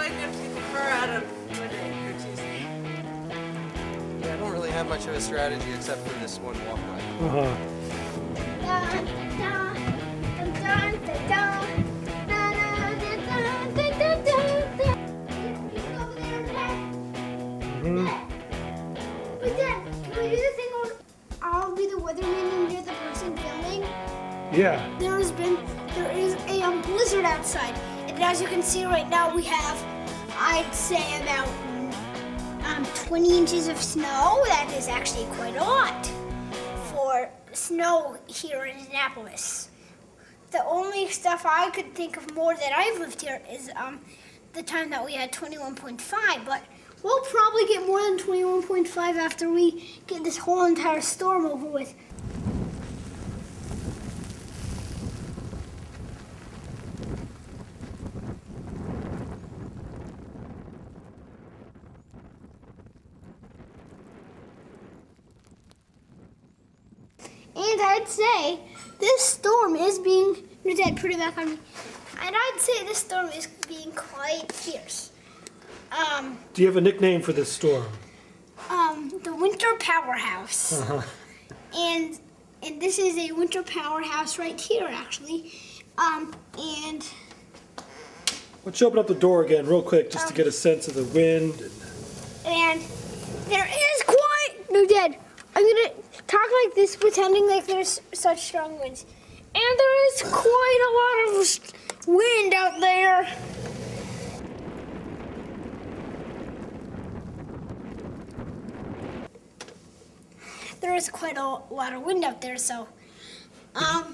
fighting have to get the car out of Yeah, I don't really have much of a strategy except for this one walkway. Uh-huh. Dun, dun, dun, dun, dun, dun. Dun, dun, dun, dun, dun, dun, dun. You see over there, Dad? Mhm. Dad. But Dad, can we do the thing where I'll be the weatherman and you're the person filming? Yeah. There is a blizzard outside, and as you can see right now, we have, I'd say, about 20 inches of snow. That is actually quite a lot for snow here in Annapolis. The only stuff I could think of more that I've lived here is the time that we had 21.5, but we'll probably get more than 21.5 after we get this whole entire storm over with. And I'd say this storm is being, your dad, put it back on me. And I'd say this storm is being quite fierce. Do you have a nickname for this storm? The Winter Powerhouse. Uh-huh. And this is a winter powerhouse right here, actually. And Let's open up the door again real quick just to get a sense of the wind. and there is quite, no, Dad, I'm gonna talk like this, pretending like there's such strong winds. And there is quite a lot of wind out there. There is quite a lot of wind out there, so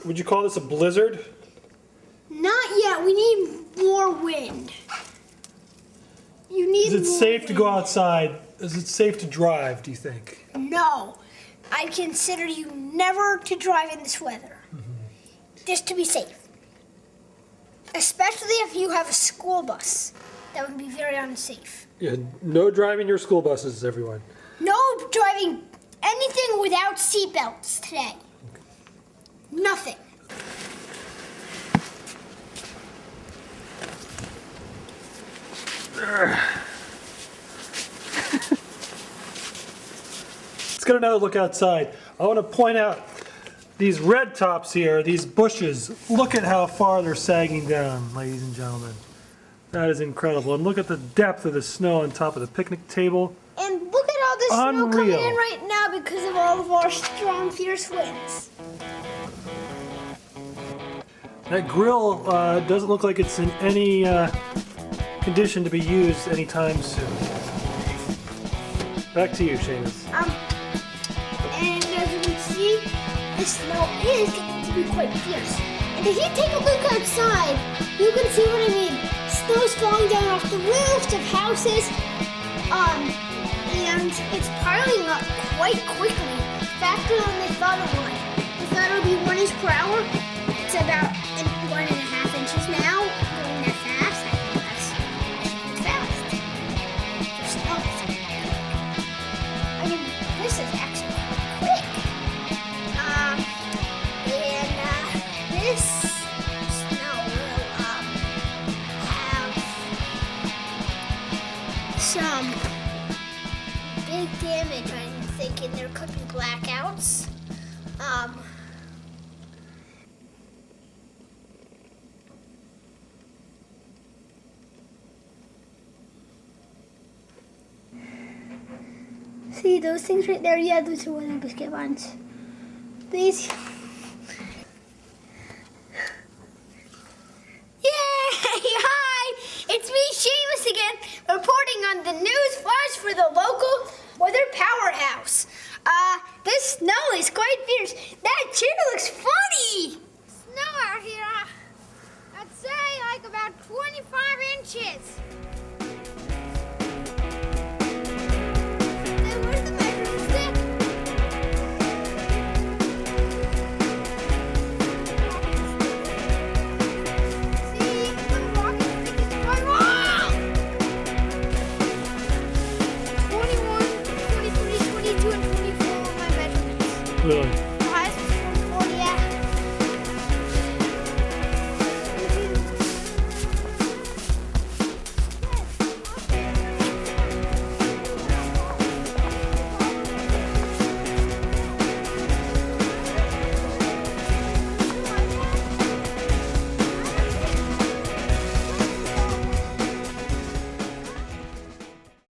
Would you call this a blizzard? not yet. We need more wind. You need Is it more safe to go wind. outside? Is it safe to drive, do you think? No. I consider you never to drive in this weather. Just to be safe. Especially if you have a school bus. That would be very unsafe. Yeah, no driving your school buses, everyone. No driving anything without seatbelts today. Nothing. Let's get another look outside. I want to point out these red tops here, these bushes. Look at how far they're sagging down, ladies and gentlemen. That is incredible. And look at the depth of the snow on top of the picnic table. And look at all this snow coming Unreal. in right now because of all of our strong, fierce winds. That grill doesn't look like it's in any condition to be used anytime soon. Back to you, Seamus. And as you can see, the snow is getting to be quite fierce. And if you take a look outside, you can see what I mean. Snow's falling down off the roofs of houses. And it's piling up quite quickly, faster than they thought it would. They thought it would be 1 inch per hour. It's about 1.5 inches now. Going that fast, I think that's fast. For snow. I mean, this is actually quick. This snow will have some big damage. I'm thinking there could be blackouts. See those things right there? Yeah, those are weather biscuit buns. These. Yay! Hi! It's me, Seamus again, reporting on the news flash for the local weather powerhouse. This snow is quite fierce. That chair looks fun.